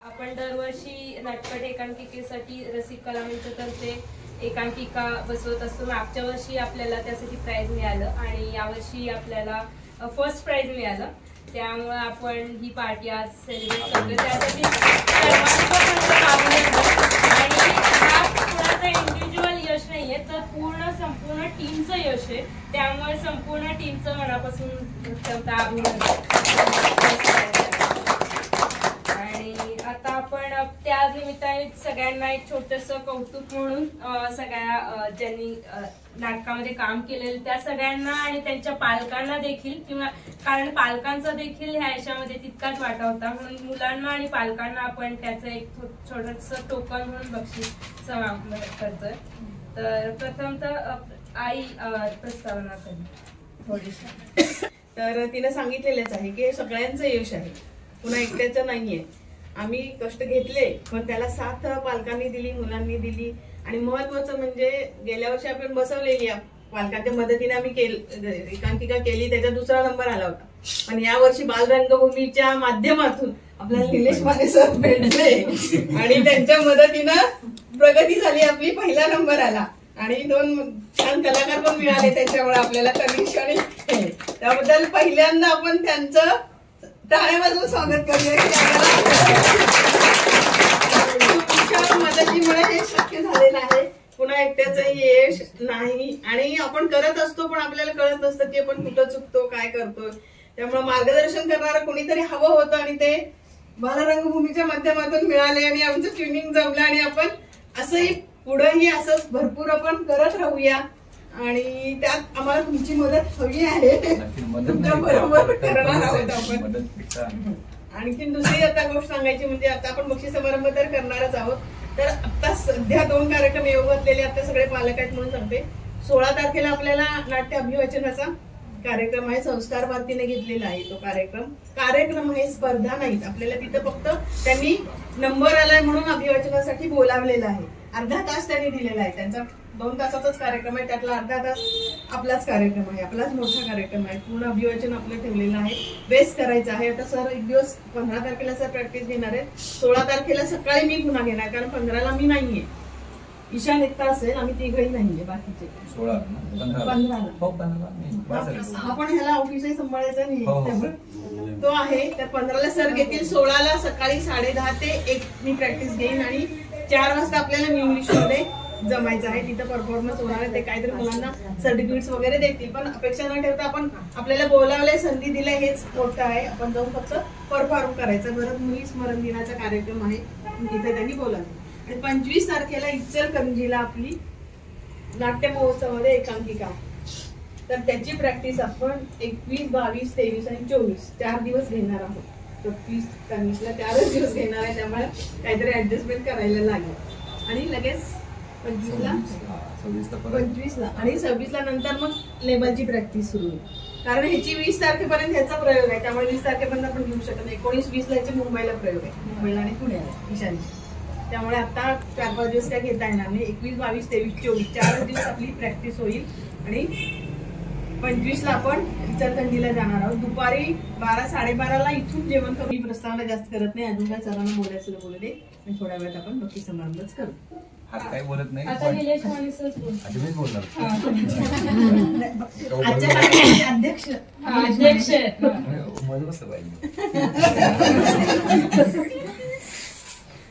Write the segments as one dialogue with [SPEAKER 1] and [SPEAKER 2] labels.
[SPEAKER 1] आपण दरवर्षी नाटकट एकांकिकेसाठी रसिक कलामंचतर्फे एकांकिका बसवत असतो। मागच्या वर्षी आपल्याला त्यासाठी प्राइज मिळालं आणि यावर्षी आपल्याला फर्स्ट प्राइज मिळालं। त्यामुळे आपण ही पार्टी आज सेलिब्रेट करतो। त्यासाठी आणि हा कुणाचं इंडिव्हिज्युअल यश नाहीये, तर संपूर्ण टीमचं यश आहे। त्यामुळे संपूर्ण टीमचं मनापासून अभिनंदन। आता आपण त्या निमित्ताने सगळ्यांना एक छोटंसं कौतुक म्हणून सगळ्या ज्यांनी नाटकामध्ये काम केलेलं त्या सगळ्यांना आणि त्यांच्या पालकांना देखील, किंवा कारण पालकांचा देखील ह्या यशामध्ये तितकाच वाटा होता, म्हणून मुलांना आणि पालकांना आपण त्याचं एक छोटंसं टोकन म्हणून बक्षीस करतोय। तर प्रथमतः आई प्रस्तावना करेल थोडीशी।
[SPEAKER 2] तर तिने सांगितलेलंच आहे की सगळ्यांचं यश आहे, पुन्हा एकट्याचं नाहीये। आम्ही कष्ट घेतले, पण त्याला साथ पालकांनी दिली, मुलांनी दिली। आणि महत्वाचं म्हणजे गेल्या वर्षी आपण बसवलेली पालकांच्या मदतीने आम्ही एकांकिका केली, त्याचा दुसरा नंबर आला होता। पण यावर्षी बालरंगभूमीच्या माध्यमातून आपल्याला निलेश माने सर भेटले आणि त्यांच्या मदतीनं प्रगती झाली, आपली पहिला नंबर आला आणि 2 छान कलाकार पण मिळाले त्यांच्यामुळे आपल्याला कनिष्ठ। त्याबद्दल पहिल्यांदा आपण त्यांचं टाळ्या वाजवून स्वागत करूया। तुमच्या मदतीमुळे हे शक्य झालेलं आहे, पुन्हा एकट्याचं यश नाही। आणि आपण करत असतो पण आपल्याला कळत असतं की आपण कुठं चुकतो, काय करतोय। त्यामुळे मार्गदर्शन करणारं कोणीतरी हवं होतं आणि ते बालरंगभूमीच्या माध्यमातून मिळाले आणि आमचं ट्युनिंग जमलं आणि आपण असंही पुढेही असंच भरपूर आपण करत राहूया। आणि त्यात आम्हाला तुमची मदत हवी आहे, तुमच्या बरोबर करणार आहोत आपण। आणखी दुसरी आता गोष्ट सांगायची म्हणजे आता आपण बक्षीस समारंभ तर करणारच आहोत। तर आता सध्या 2 कार्यक्रम येऊ घातलेले, आता सगळे पालक आहेत म्हणून सांगते। 16 तारखेला आपल्याला नाट्य अभिवाचनाचा कार्यक्रम आहे, संस्कार भारतीने घेतलेला आहे तो कार्यक्रम आहे, स्पर्धा नाहीत। आपल्याला तिथं फक्त त्यांनी नंबर आलाय म्हणून अभिवाचनासाठी बोलावलेलं आहे। अर्धा तास त्यांनी दिलेला आहे, त्यांचा 2 तासाचाच कार्यक्रम आहे, त्यातला अर्धा तास आपलाच कार्यक्रम आहे, आपलाच मोठा कार्यक्रम आहे। पूर्ण अभिवाचन आपलं ठेवलेलं आहे, बेस्ट करायचं आहे। आता सर एक दिवस 15 तारखेला सर प्रॅक्टिस घेणार आहे, 16 तारखेला सकाळी मी पुन्हा घेणार, कारण 15ला मी नाहीये, ईशान एकटा असेल, आम्ही तिघही नाहीये बाकीचे। 15ला आपण ह्याला ऑफिसही सांभाळायचं नाही, तो आहे। तर 15ला सर घेतील, 16ला सकाळी 10:30 ते 1 मी प्रॅक्टिस घेईन आणि 4 वाजता आपल्याला इंग्लिश मध्ये जमायचं आहे, तिथं परफॉर्मन्स होणार आहे। ते काहीतरी मुलांना सर्टिफिकेट्स वगैरे देतील, पण अपेक्षा न ठेवता आपण आपल्याला बोलावलंय, संधी दिली, हेच मोठं आहे। आपण जाऊन फक्त परफॉर्म करायचं। परत मुली स्मरण दिनाचा कार्यक्रम आहे, तिथे त्यांनी बोलावलं। आणि 25 तारखेला इचलकरंजीला आपली नाट्य महोत्सवामध्ये एकांकिका, तर त्याची प्रॅक्टिस आपण 21, 22, 23 आणि 24 4 दिवस घेणार आहोत। 24, 25ला 4च दिवस घेणार आहे, त्यामुळे काहीतरी ऍडजस्टमेंट करायला लागेल। आणि लगेच 25ला आणि 26ला नंतर मग लेबलची प्रॅक्टिस सुरू होईल, कारण ह्याची 20 तारखेपर्यंत ह्याचा प्रयोग आहे, त्यामुळे 20 तारखेपर्यंत आपण घेऊ शकत नाही। 19, 20ला ह्याचे मुंबईला प्रयोग आहे, मुंबईला आणि पुण्याला ईशानची। त्यामुळे आता 4-5 दिवस काय घेता येणार नाही। 21, 22, 23, 24 4 दिवस आपली प्रॅक्टिस होईल आणि 25ला आपण इचलकरंजीला जाणार आहोत। दुपारी 12-12:30ला इथून जेवण करू। मी प्रस्तावना जास्त करत नाही, अजून काय सरांना बोलायचं बोलू दे, आणि थोड्या वेळात आपण बक्षीस समारंभच करू।
[SPEAKER 3] आज काय बोलत नाही,
[SPEAKER 1] आता निलेश माने सर बोलणार।
[SPEAKER 2] आजच्या कार्यक्रमाचे अध्यक्ष
[SPEAKER 3] मस्त पाहिजे।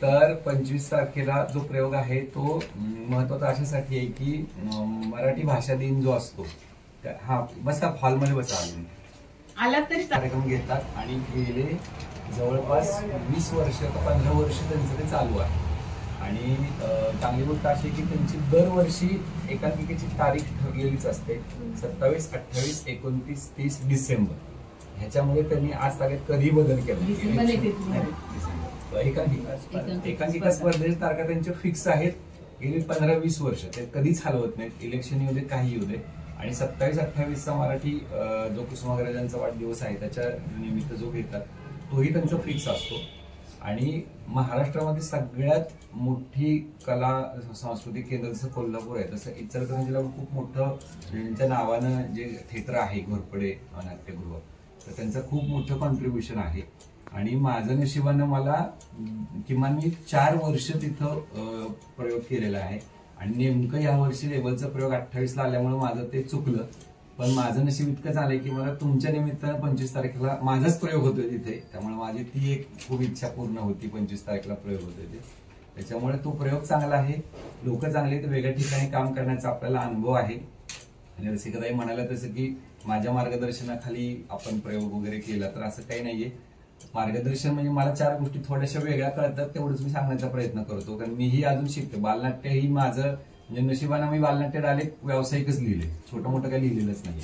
[SPEAKER 3] तर 25 तारखेला जो प्रयोग आहे तो महत्वाचा अशासाठी आहे की मराठी भाषा दिन जो असतो, हा बसा हॉलमध्ये बसा
[SPEAKER 2] आला तरी
[SPEAKER 3] कार्यक्रम घेतात आणि गेले जवळपास 20 वर्ष का 15 वर्ष त्यांचं ते चालू आहे। आणि चांगली गोष्ट अशी की त्यांची दरवर्षी एकांकिकेची तारीख ठरलेलीच असते, 27, 28, 29, 30 डिसेंबर। ह्याच्यामुळे त्यांनी आज तारीख कधी बदल केला, एकांकिका स्पर्धेची तारखा त्यांच्या फिक्स आहेत, गेली 15-20 वर्ष ते कधीच हलवत नाहीत, इलेक्शन येऊ दे काही येऊ दे। आणि 27-28चा मराठी जो कुसुमाग्रजांचा वाढदिवस आहे त्याच्या निमित्त जो घेतात तोही त्यांचा फिक्स असतो। आणि महाराष्ट्रामध्ये सगळ्यात मोठी कला सांस्कृतिक केंद्र जसं कोल्हापूर आहे, तसं इचलकरंजीला खूप मोठं त्यांच्या नावानं जे थिएटर आहे घोरपडे नाट्यगृह, तर त्यांचं खूप मोठं कॉन्ट्रीब्युशन आहे। आणि माझं नशिबानं मला किमान मी 4 वर्ष तिथं प्रयोग केलेला आहे आणि नेमकं या वर्षी लेवलचा प्रयोग 28ला आल्यामुळे माझं ते चुकलं. पण माझं नशीब इतकं झालंय की मला तुमच्या निमित्तानं 25 तारखेला माझाच प्रयोग होतोय तिथे, त्यामुळे माझी ती एक खूप इच्छा पूर्ण होती. 25 तारखेला प्रयोग होतोय ते, त्याच्यामुळे तो प्रयोग चांगला आहे, लोक चांगले, तर वेगळ्या ठिकाणी काम करण्याचा आपल्याला अनुभव आहे. आणि रसिकाताई म्हणाला तसं की माझ्या मार्गदर्शनाखाली आपण प्रयोग वगैरे केला, तर असं काही नाहीये. मार्गदर्शन म्हणजे मला 4 गोष्टी थोड्याशा वेगळ्या कळतात, तेवढंच मी सांगण्याचा प्रयत्न करतो. कारण मीही अजून शिकतो. बालनाट्य ही माझं म्हणजे नशिबानं मी बालनाट्य डायरेक्ट व्यावसायिकच लिहिले, छोटं मोठं काही लिहिलेलंच नाही.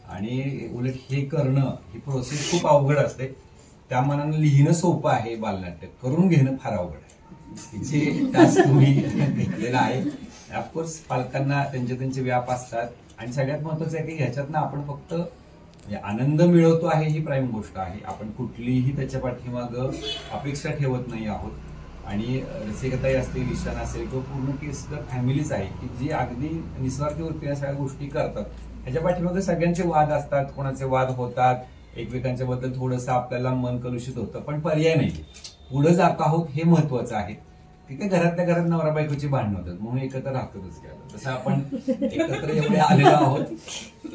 [SPEAKER 3] आणि उलट हे करणं ही प्रोसेस खूप अवघड असते. त्या मनानं लिहिणं सोपं आहे, बालनाट्य करून घेणं फार अवघड आहे. जे टास्क तुम्ही घेतलेला आहे, ऑफकोर्स पालकांना त्यांचे व्याप असतात. आणि सगळ्यात महत्वाचं आहे की ह्याच्यातनं आपण फक्त आनंद मिळवतो आहे ही प्राईम गोष्ट आहे. आपण कुठलीही त्याच्या पाठीमागं अपेक्षा ठेवत नाही आहोत. आणि रसिकताई असतील, ईशान असेल किंवा पूर्ण केसकर फॅमिलीच आहे की जी अगदी निस्वार्थी वृत्तीने सगळ्या गोष्टी करतात. ह्याच्या पाठीमागे सगळ्यांचे वाद असतात, कोणाचे वाद होतात, एकमेकांच्या बद्दल थोडंसं आपल्याला मन कलुषित होतं, पण पर्याय नाही, पुढे जात आहोत हे महत्वाचं आहे. ठीक आहे, घरातल्या घरात नवरा बायकोची भांडणं होतात म्हणून एकत्र राहतोच गेलं, तसं आपण एकत्र एवढे आलेलो आहोत,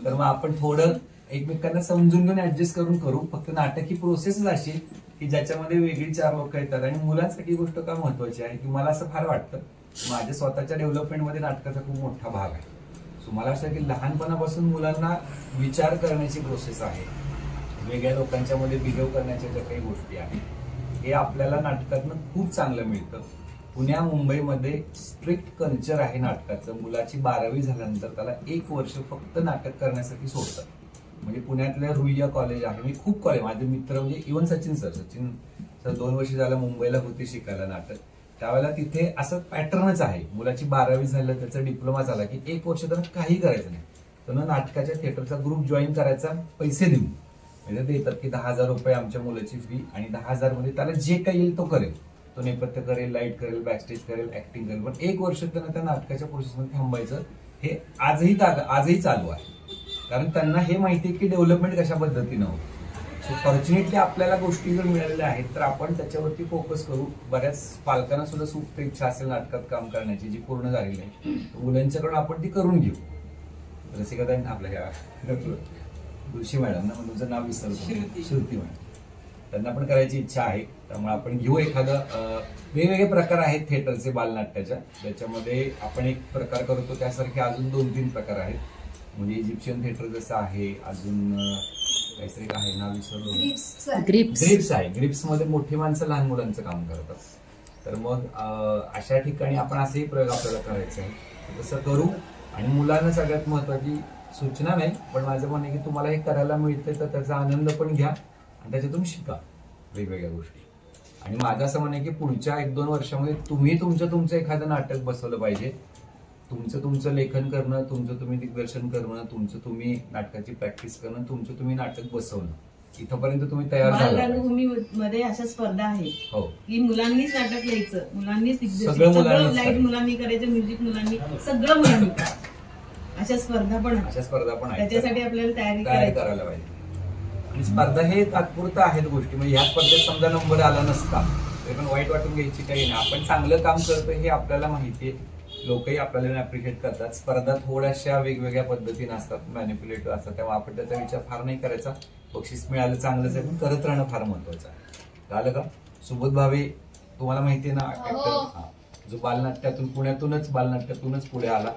[SPEAKER 3] तर मग आपण थोडं एकमेकांना समजून घेऊन ऍडजस्ट करून करू. फक्त नाटक ही प्रोसेसच अशी की ज्याच्यामध्ये वेगळी 4 लोक येतात. आणि मुलांसाठी गोष्ट का महत्वाची आहे की मला असं फार वाटतं, माझ्या स्वतःच्या डेव्हलपमेंटमध्ये नाटकाचा खूप मोठा भाग आहे. सो मला असं की लहानपणापासून मुलांना विचार करण्याची प्रोसेस आहे, वेगळ्या लोकांच्या मध्ये बिहेव करण्याच्या ज्या काही गोष्टी आहेत हे आपल्याला नाटकातनं खूप चांगलं मिळतं. पुण्या मुंबईमध्ये स्ट्रिक्ट कल्चर आहे नाटकाचं. मुलाची 12वी झाल्यानंतर त्याला 1 वर्ष फक्त नाटक करण्यासाठी सोडतात. म्हणजे पुण्यातल्या रुईया कॉलेज आहे, मी खूप कॉलेज, माझे मित्र म्हणजे इव्हन सचिन सर 2 वर्ष झालं मुंबईला होते शिकायला नाटक, त्यावेळेला तिथे असं पॅटर्नच आहे. मुलाची 12वी झालं, त्याचा डिप्लोमा झाला की 1 वर्ष त्याला काही करायचं नाही, त्यानं नाटकाच्या थिएटरचा ग्रुप जॉईन करायचा, पैसे देऊन म्हणजे देतात की 10,000 रुपये आमच्या मुलाची फी, आणि 10,000 मध्ये त्याला जे काही येईल तो करेल, तो नेपथ्य करेल, लाईट करेल, बॅकस्टेज करेल, ऍक्टिंग करेल. पण 1 वर्ष त्यांना त्या नाटकाच्या प्रोसेसमध्ये थांबायचं. हे आजही चालू आहे, कारण त्यांना हे माहिती आहे की डेव्हलपमेंट कशा पद्धतीनं होतं. सो फॉर्च्युनेटली आपल्याला गोष्टी जर मिळालेल्या आहेत तर आपण त्याच्यावरती फोकस करू. बऱ्याच पालकांना सुद्धा सुप्त इच्छा असेल नाटकात काम करण्याची जी पूर्ण झालेली आहे, मुलांच्याकडून आपण ती करून घेऊ. रसिकाताई आपल्या ह्या तुळशी मॅडम ना, तुमचं नाव विसरतो, श्रुती मॅडम, त्यांना पण करायची इच्छा आहे. त्यामुळे आपण घेऊ एखादं, वेगवेगळे प्रकार आहेत थिएटरचे बालनाट्याच्या, त्याच्यामध्ये आपण एक प्रकार करतो त्यासारखे अजून 2-3 प्रकार आहेत. म्हणजे इजिप्शियन थिएटर जसं आहे, अजून काहीतरी आहे नाव विसरलो, ग्रिप्स आहे. ग्रिप्स मध्ये मोठी माणसं लहान मुलांचं काम करतात. तर मग अशा ठिकाणी आपण असेही प्रयोग आपल्याला करायचे आहे, तसं करू. आणि मुलांना सगळ्यात महत्वाची सूचना नाही, पण माझं म्हणणं आहे की तुम्हाला हे करायला मिळतंय तर त्याचा आनंद पण घ्या आणि त्याच्यातून शिका वेगवेगळ्या गोष्टी. आणि माझं असं म्हणणं आहे की पुढच्या 1-2 वर्षामध्ये तुम्ही तुमचं एखादं नाटक बसवलं पाहिजे. तुमचं लेखन करणं, तुम्ही दिग्दर्शन करणं, तुम्ही नाटकाची प्रॅक्टिस करणं, तुम्ही नाटक बसवणं, इथपर्यंत तुम्ही तयार झाला.
[SPEAKER 2] बालरंगभूमीमध्ये अशा स्पर्धा आहेत
[SPEAKER 3] हो
[SPEAKER 2] की मुलांनीच नाटक लिहायचं, मुलांनीच
[SPEAKER 3] सगळं
[SPEAKER 2] लाईट मुलांनी करायचं, म्युझिक मुलांनी, सगळं मुलांनी. अशा स्पर्धा पण आहेत, त्याच्यासाठी आपल्याला तयारी
[SPEAKER 3] करायला पाहिजे. आणि स्पर्धा हे तात्पुरतं आहेत गोष्टी. म्हणजे ह्या स्पर्धेत समजा नंबर आला नसता तरी पण वाईट वाटून घ्यायची काही नाही. आपण चांगलं काम करतोय हे आपल्याला माहितीये, लोकही आपल्याला अप्रिशिएट करतात. स्पर्धा थोड्याशा वेगवेगळ्या पद्धतीने असतात, मॅनिप्युलेटिव्ह असतात, तेव्हा आपण त्याचा विचार फार नाही करायचा. बक्षीस मिळालं चांगलंच आहे, पण करत राहणं फार महत्वाचं आहे. कळलं का? सुबोध भावे तुम्हाला माहितीये ना, ऍक्टर, जो पुण्यातूनच पुढे आला.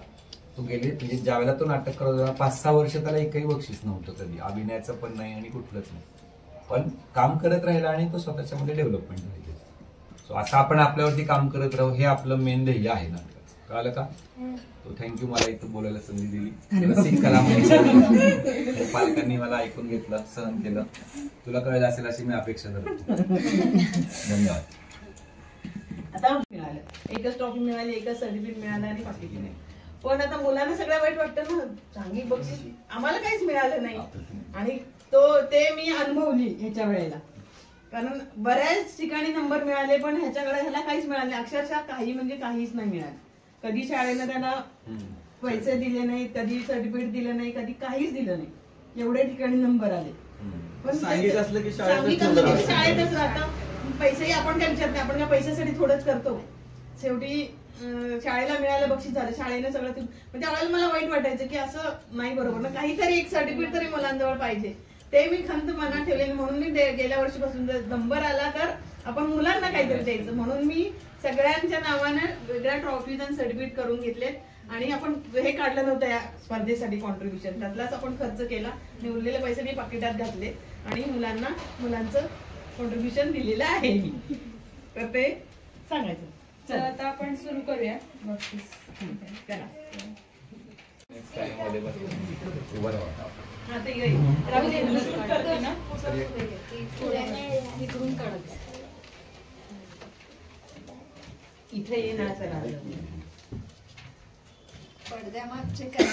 [SPEAKER 3] तो गेले म्हणजे ज्यावेळेला तो नाटक करत होता 5-6 वर्ष त्याला एकही बक्षीस नव्हतं, कधी अभिनयाचं पण नाही आणि कुठलंच नाही. पण काम करत राहिला आणि तो स्वतःच्या मध्ये डेव्हलपमेंट झाली. सो असं आपण आपल्यावरती काम करत राहू, हे आपलं मेन ध्येय आहे नाटकाचं. कळलं का? तो थँक्यू, मला इथं बोलायला संधी दिली. कला पालकांनी मला ऐकून घेतलं, सहन केलं. तुला कळलं असेल अशी मी अपेक्षा करतो. धन्यवाद.
[SPEAKER 2] आता मिळालं, एकच ट्रॉफी मिळाली, एकच सर्टिफिकेट मिळालं आणि बाकी नाही. पण आता मुलांना सगळं वाईट वाटतं ना, चांगली बक्षीस आम्हाला काहीच मिळालं नाही. आणि ते मी अनुभवली ह्याच्या वेळेला, कारण बऱ्याच ठिकाणी नंबर मिळाले पण ह्याला काहीच मिळालं नाही. अक्षरशः काही म्हणजे काहीच नाही मिळालं. कधी शाळेनं त्याला पैसे दिले नाही, कधी सर्टिफिकेट दिलं नाही, कधी काहीच दिलं नाही. एवढ्या ठिकाणी नंबर आले. पण
[SPEAKER 4] सांघिक असलं की
[SPEAKER 2] सांघिक असलं की शाळेतच राहतं. पैसेही आपण काय विचारत नाही, आपण काय पैशासाठी थोडंच करतो. शेवटी शाळेला मिळालं बक्षीस झालं, शाळेने सगळं. पण त्यावेळेला मला वाईट वाटायचं की असं नाही बरोबर ना, काहीतरी एक सर्टिफिकेट तरी मुलांजवळ पाहिजे. ते मी खंत मनात ठेवले, म्हणून मी गेल्या वर्षीपासून जर नंबर आला तर आपण मुलांना काहीतरी द्यायचं, म्हणून मी सगळ्यांच्या नावानं वेगळ्या ट्रॉफीज आणि सर्टिफिकेट करून घेतलेत. आणि आपण हे काढलं नव्हतं या स्पर्धेसाठी कॉन्ट्रीब्युशन, त्यातलाच आपण खर्च केला. उरलेले पैसे मी पाकिटात घातले आणि मुलांचं कॉन्ट्रीब्युशन दिलेलं आहे मी. तर ते सांगायचं.
[SPEAKER 1] तर आता आपण सुरू करूया बक्षीस.
[SPEAKER 2] करा. इथे ये ना चला.
[SPEAKER 5] पडद्यामागचे काय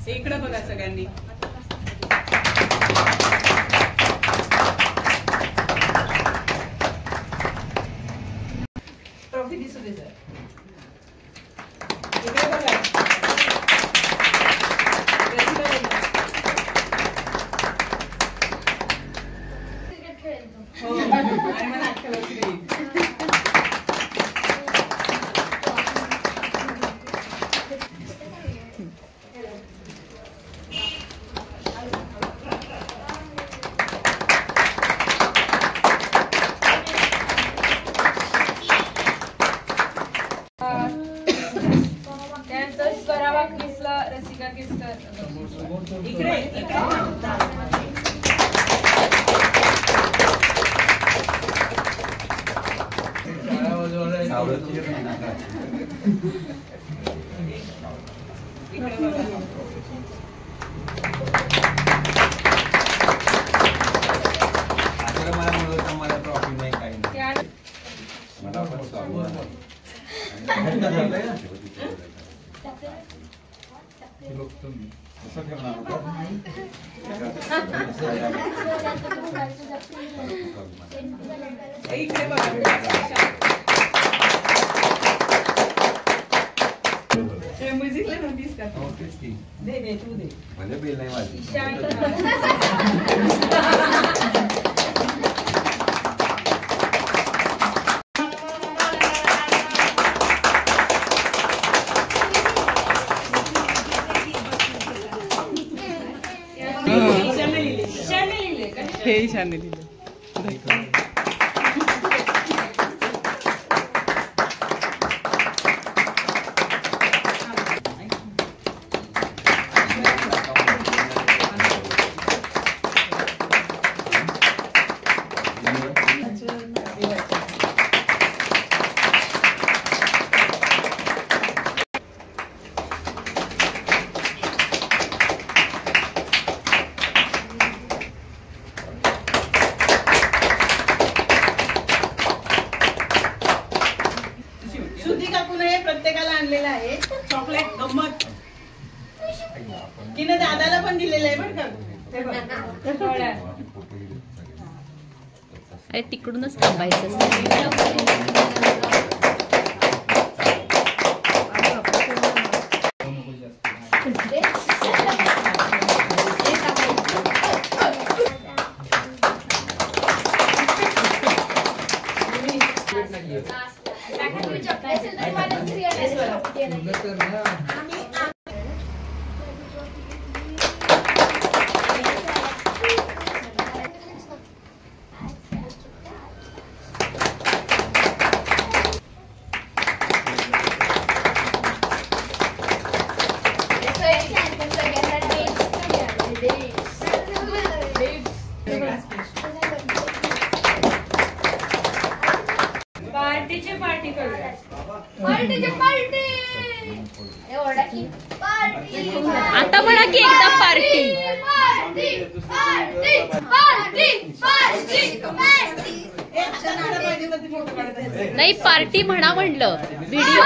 [SPEAKER 2] इकडे बघा सगळ्यांनी. ट्रॉफी दिसू दे सर. इकडे बघा. हो आणि मला आजच्या वर्षी येईल.
[SPEAKER 1] त्यानंतर स्वरावा क्विसला रसिका केसकर.
[SPEAKER 2] इकडे
[SPEAKER 3] मला ट्रॉफी नाही काही नाही. मला पण
[SPEAKER 2] इकडे बघा. म्युझिकला नोटीस का? दे तू दे.
[SPEAKER 3] म्हणजे बिल नाही माझी.
[SPEAKER 2] हे ईशाने दिले. शुद्धी काकून हे प्रत्येकाला आणलेलं आहे चॉकलेट. गंमत तिने दादाला पण दिलेलं आहे बरं का.
[SPEAKER 6] अरे तिकडूनच थांबायचं.
[SPEAKER 1] पार्टी करूया.
[SPEAKER 6] आता म्हणा की एकदा पार्टी. नाही पार्टी म्हणा म्हणलं. व्हिडिओ